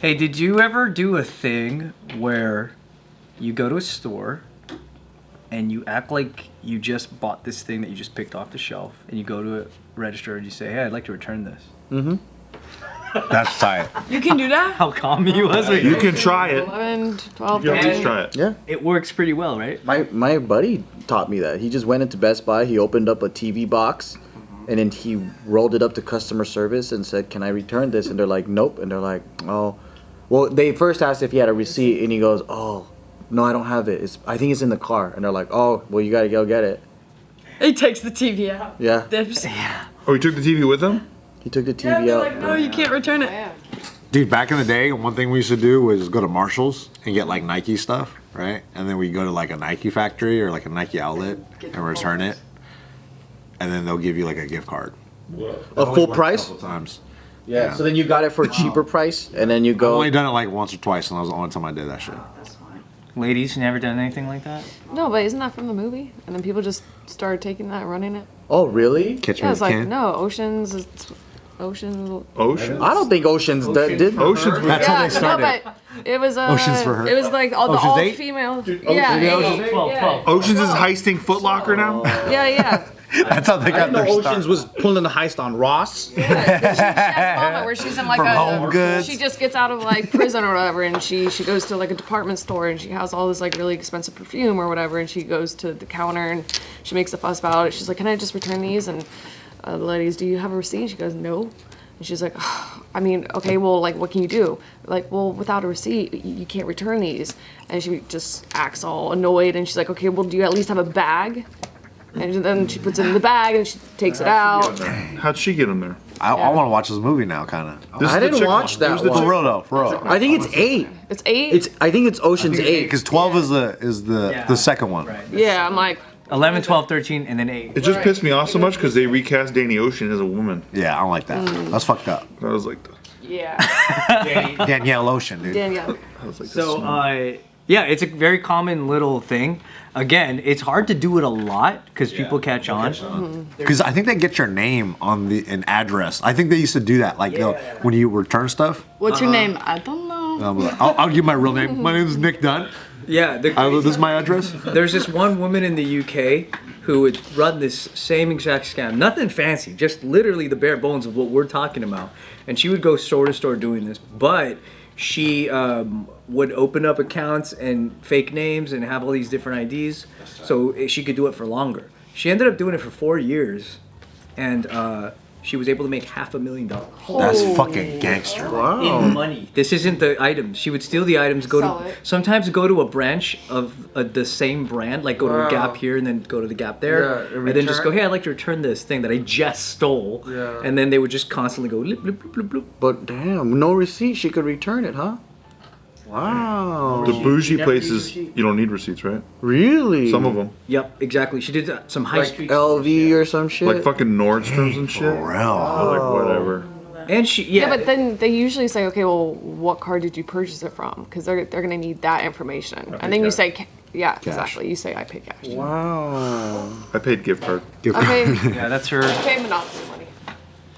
Hey, did you ever do a thing where you go to a store and you act like you just bought this thing that you just picked off the shelf, and you go to a register and you say, hey, I'd like to return this? Mm-hmm. That's tight. You can do that? How calm he was. You can try it. 11, 12, You can at least 13. try it. Yeah. It works pretty well, right? My buddy taught me that. He just went into Best Buy, he opened up a TV box, and then he rolled it up to customer service and said, can I return this? And they're like, nope. And they're like, oh. Well, they first asked if he had a receipt, and he goes, oh, no, I don't have it. I think it's in the car. And they're like, oh, well, you gotta go get it. He takes the TV out. Yeah. Oh, he took the TV with him? He took the TV Yeah, they're out. like, no, you can't return it. Dude, back in the day, one thing we used to do was go to Marshall's and get like Nike stuff, right? And then we go to like a Nike factory or like a Nike outlet and return it. And then they'll give you like a gift card. A full price? A couple times. Yeah. So then you got it for a cheaper price, and then you I've go. only done it like once or twice, and that was the only time I did that shit. Ladies, never done anything like that? No, but isn't that from the movie? And then people just started taking that and running it. Oh, really? Catch me Yeah, if it's you like, can. no, Oceans, it's Oceans. Oceans? I don't think Oceans did. Oceans. That's how they started. No, but it was Oceans for her. It was like all the Ocean's all 8? female. Yeah, 12. Oceans is heisting Foot Locker now? yeah. That's how they I got didn't know their Oceans start. was pulling the heist on Ross. She has a moment where she's in like From Home Goods. she just gets out of like prison or whatever, and she goes to like a department store, and she has all this like really expensive perfume or whatever, and she goes to the counter and she makes a fuss about it. She's like, can I just return these? And the ladies, do you have a receipt? She goes, no. And she's like, oh, I mean, okay, well, like, what can you do? Like, well, without a receipt, you can't return these. And she just acts all annoyed, and she's like, okay, well, do you at least have a bag? And then she puts it in the bag and she takes it out. How'd she get in there? I want to watch this movie now, kind of. This I is the didn't chick watch one. that Who's the one. For real though, for real. I think it's 8. It's 8? I think it's Ocean's 8. Because 12 is the second one. Right. Yeah, I'm like, 11, 12, 13, and then 8. It just pissed me off so much because they recast Danny Ocean as a woman. Yeah, I don't like that. That's fucked up. I was like, yeah, Danielle Ocean, dude. Danielle. I was like, So, yeah, it's a very common little thing. Again, it's hard to do it a lot because people catch on. Because I think they get your name on an address. I think they used to do that, like when you return stuff. What's your name? I don't know. I'll give my real name. My name is Nick Dunn. Yeah, This is my address. there's this one woman in the UK who would run this same exact scam. Nothing fancy, just literally the bare bones of what we're talking about. And she would go store to store doing this, but she would open up accounts and fake names and have all these different IDs so she could do it for longer. She ended up doing it for 4 years, and she was able to make $500,000 That's fucking gangster. in money. This isn't the items. She would steal the items, sometimes go to a branch of the same brand, like go to a Gap here and then go to the Gap there, and then just go, hey, I'd like to return this thing that I just stole. And then they would just constantly go, lip, lip, lip, lip, lip. But damn, no receipt. She could return it, huh? Wow. the bougie never places, used receipt. you don't need receipts, right? Really? Some of them. Yep, exactly. She did some high Like street LV or some shit? Like fucking Nordstrom's and shit. For real. Like, whatever. And she, Yeah, but then they usually say, okay, well, what card did you purchase it from? Because they're going to need that information. And then you say, yeah, exactly. You say, I pay cash. Wow. I paid gift card. Okay, yeah, that's her. pay Monopoly money.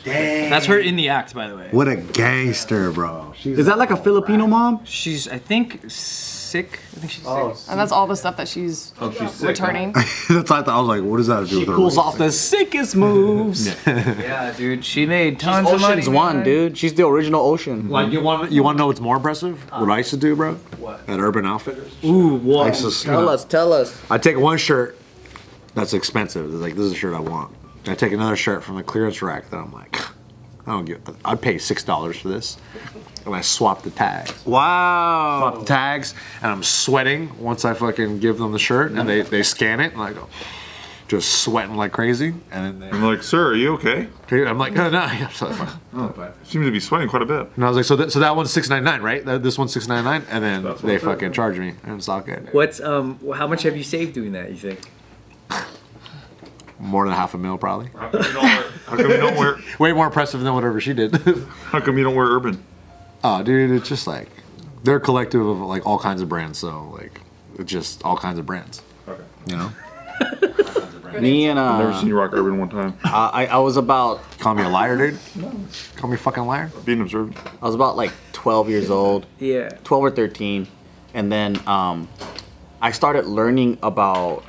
Dang. That's her in the act, by the way. What a gangster, bro. Is that like a Filipino mom? She's, I think, sick. I think she's sick. And that's all the stuff that she's returning. That's what I thought. I was like, what does that have to do with her? Pulls off the sickest moves. Yeah, dude, she made tons of money. Ocean's 1, dude. She's the original Ocean. Like you want to know what's more impressive? What I used to do, bro? What? At Urban Outfitters. Ooh, what? I used to, Tell us. I take one shirt that's expensive. It's like, this is a shirt I want. I take another shirt from the clearance rack that I'm like, I'd pay $6 for this. And I swap the tags. Wow. Swap the tags, and I'm sweating once I fucking give them the shirt, and they scan it, and I go, just sweating like crazy. And then I'm like, sir, are you okay? I'm like, oh, no. I'm so fine. You seem to be sweating quite a bit. And I was like, so that one's $6.99, right? This one's $6.99, and then they fucking charge me, and it's all good. What's how much have you saved doing that, you think? More than $500,000, probably. How come you don't wear? Way more impressive than whatever she did. How come you don't wear Urban? Oh, dude, it's just like they're a collective of like all kinds of brands. So like, it's just all kinds of brands. Okay. You know. Me and I've never seen you rock urban one time. I was about Call me a liar, dude. Call me a fucking liar. Being observant. I was about like 12 years old, Yeah. 12 or 13, and then I started learning about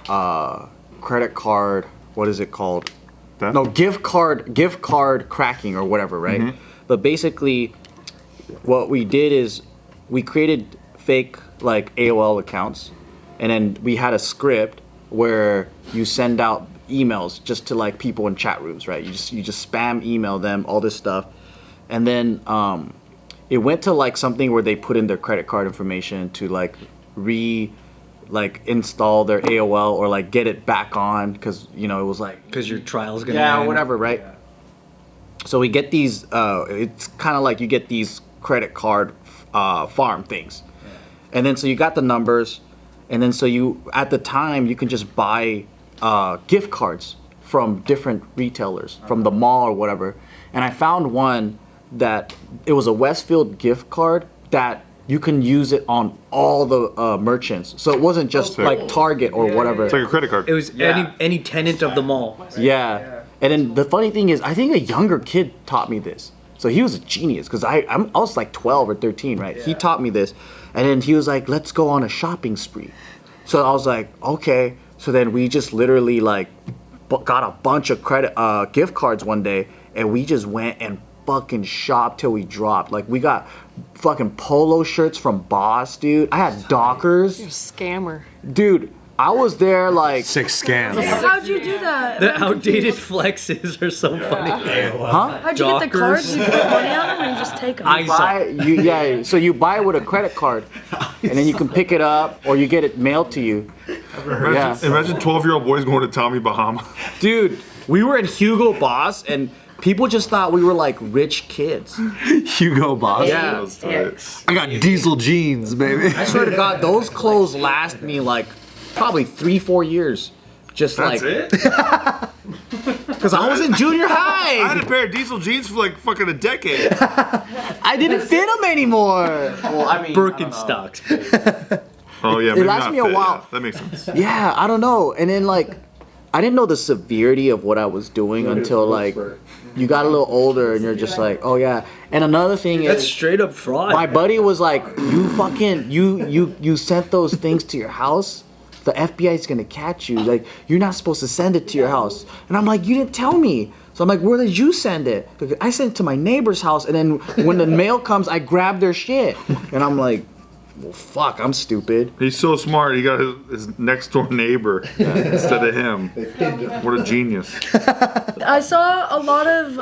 credit card. What is it called? That? No, gift card cracking or whatever, right? But basically, what we did is we created fake like AOL accounts, and then we had a script where you send out emails just to like people in chat rooms, right? You just spam email them all this stuff, and then it went to like something where they put in their credit card information to like install their AOL or like get it back on because it was like Because your trial's gonna yeah, end. or whatever, right? So we get these. It's kind of like you get these credit card farm things, and then so you got the numbers, and then so you at the time you can just buy gift cards from different retailers from the mall or whatever. And I found one that it was a Westfield gift card that you can use it on all the merchants. So it wasn't just like Target or whatever. It's like a credit card. It was any tenant of the mall. Yeah. And then the funny thing is, I think a younger kid taught me this. So he was a genius because I was like 12 or 13, right? Yeah. He taught me this. And then he was like, let's go on a shopping spree. So I was like, okay. So then we just literally like got a bunch of gift cards one day, and we just went and fucking shopped till we dropped. Like we got fucking polo shirts from Boss, dude. I had Dockers. You're a scammer. Dude, I was there like... 6 scams. How'd you do that? The outdated flexes are so funny. Huh? How'd you get the cards? You put money on them, or you just take them? So you buy it with a credit card, and then you can pick it up, or you get it mailed to you. Imagine 12-year-old boys going to Tommy Bahama. Dude, we were in Hugo Boss, and people just thought we were like rich kids. Hugo Boss. Yeah. I got diesel jeans, baby. I swear to God, those clothes last me like probably 3-4 years. Just That's like it? because I was in junior I high. had a pair of diesel jeans for like fucking a decade. I didn't fit them anymore. Well, I mean, Birkenstocks. Oh yeah, maybe lasted not me a fit, while. yeah. That makes sense. Yeah, I don't know. And then like, I didn't know the severity of what I was doing until like you got a little older and you're just like, oh yeah. And another thing That's is, straight up fraud. my buddy was like, you fucking you sent those things to your house. The FBI is gonna catch you. Like you're not supposed to send it to your house. And I'm like, you didn't tell me. So I'm like, where did you send it? I sent it to my neighbor's house, and then when the mail comes, I grab their shit. And I'm like, well, fuck, I'm stupid. He's so smart. He got his next door neighbor instead of him. What a genius. I saw a lot of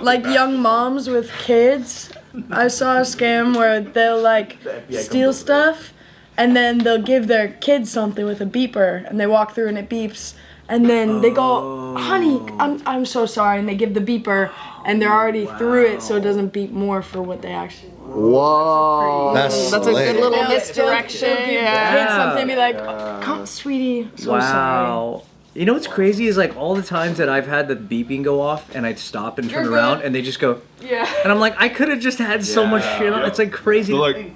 like young moms with kids. I saw a scam where they'll like steal stuff, and then they'll give their kids something with a beeper, and they walk through and it beeps, and then they go, honey, I'm so sorry, and they give the beeper, and they're already through it, so it doesn't beep more for what they actually want. Whoa. That's That's a lit. good little misdirection. They'll give Yeah. kids something and be like, oh, come, sweetie, so sorry. Wow. You know what's crazy is like all the times that I've had the beeping go off and I'd stop and turn You're around good. and they just go, Yeah. and I'm like, I could have just had so much shit on. It's like crazy. They're like,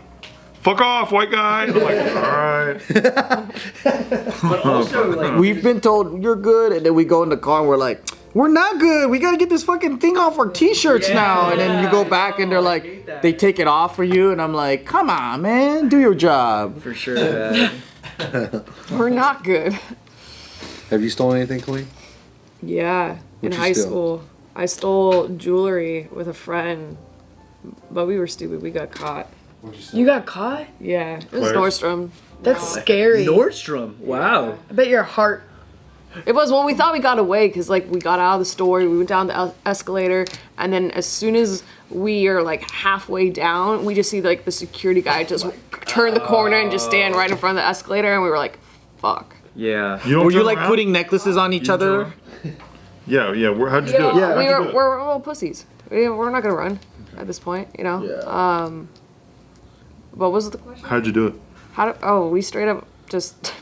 fuck off, white guy. I'm like, all right. But also like, We've been told you're good, and then we go in the car and we're like, we're not good. We gotta get this fucking thing off our t-shirts now. And then you go back and they're like, they take it off for you, and I'm like, come on, man, do your job. for sure. Man. We're not good. Have you stolen anything, Kalyne? Yeah. In What'd you high steal? school, I stole jewelry with a friend, but we were stupid. We got caught. You got caught? Yeah. It was Claire's? Nordstrom. That's scary. Nordstrom. Wow. I bet your heart. It was when we thought we got away because like we got out of the store, we went down the escalator, and then as soon as we are like halfway down, we just see like the security guy just turn the corner and just stand right in front of the escalator, and we were like, "Fuck." Yeah. You don't Were you turn like around? putting necklaces on each other? Yeah. How'd you do it? Yeah. We're little pussies. We're not gonna run at this point, you know. What was the question? How'd you do it? We straight up just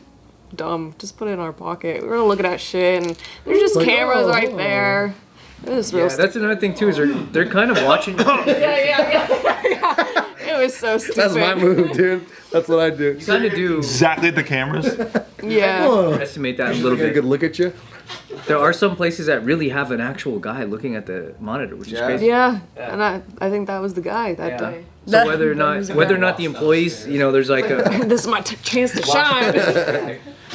dumb. Just put it in our pocket. We were looking at shit, and there's just cameras right there. It was real. Yeah, that's another thing too. Is they're kind of watching. Yeah. It was so stupid. That's my move, dude. That's what I do. Kind of do Exactly at the cameras. Yeah. estimate that a little Get a bit. good look at you. There are some places that really have an actual guy looking at the monitor, which is crazy. Yeah, and I think that was the guy that day. So whether or not the employees, you know, there's like a This is my chance to shine.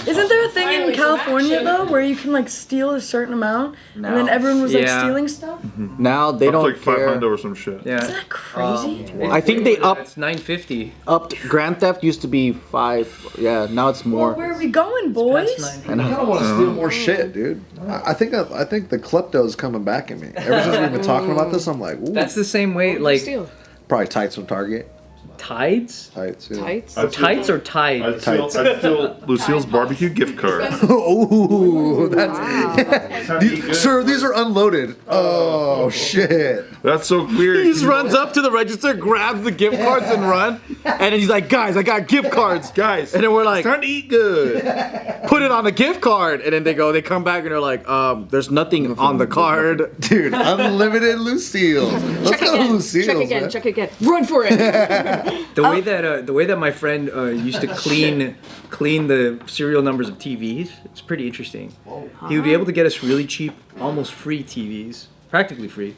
Isn't there a thing in California though where you can like steal a certain amount and then everyone was like Yeah. stealing stuff? Now they Up to don't like 500 care. or some shit. yeah. Is that crazy? I think they It's $9.50. upped. Grand theft used to be 5. Yeah, now it's Well, more. where are we going, boys? That's I kind of want to steal more shit, dude. I think the klepto's coming back at me. Ever since we've been talking about this, I'm like, ooh, That's the same way, like Steal. probably tights from Target. tides. Tights. Yeah. Tights. Tights or tide? I'd steal Lucille's barbecue gift card. Oh, that's sir. These are unloaded. Oh shit! That's so weird. He just runs up to the register, grabs the gift cards, and run. And then he's like, "Guys, I got gift cards, Guys, And then we're like, it's time to eat good. "Put it on the gift card." And then they come back and they're like, "There's nothing on the card." Dude, unlimited Lucille. Let's Check go to again. Lucille's, Check again. man. Check again. Run for it. The way that my friend used to clean the serial numbers of TVs, it's pretty interesting. He would be able to get us really cheap, almost free TVs, practically free.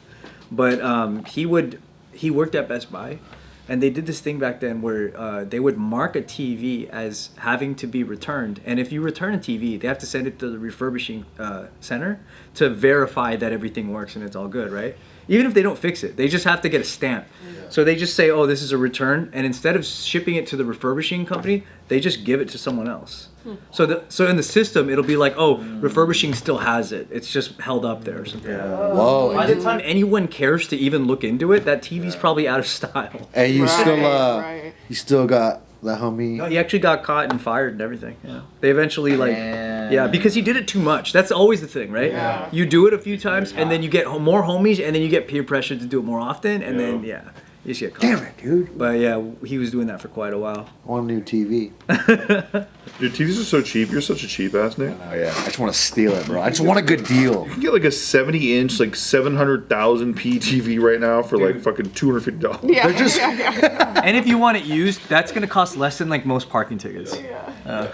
But he worked at Best Buy, and they did this thing back then where they would mark a TV as having to be returned, and if you return a TV, they have to send it to the refurbishing center to verify that everything works and it's all good, right? Even if they don't fix it, they just have to get a stamp. So they just say, "Oh, this is a return," and instead of shipping it to the refurbishing company, they just give it to someone else. So in the system, it'll be like, "Oh, refurbishing still has it. It's just held up there or something." Whoa. By the time anyone cares to even look into it, that TV's probably out of style. Hey, you Right. you still got that homie. No, he actually got caught and fired and everything. Yeah, they eventually because he did it too much. That's always the thing, right? Yeah. You do it a few times, and then you get more homies, and then you get peer pressure to do it more often, and then you just get caught. Damn it, dude. But yeah, he was doing that for quite a while. I want a new TV. Your TVs are so cheap. You're such a cheap ass, Nick. Oh yeah. I just want to steal it, bro. I just want a good deal. You can get like a 70-inch, like 700,000p TV right now for like fucking $250. Yeah. They're just And if you want it used, that's gonna cost less than like most parking tickets. Yeah.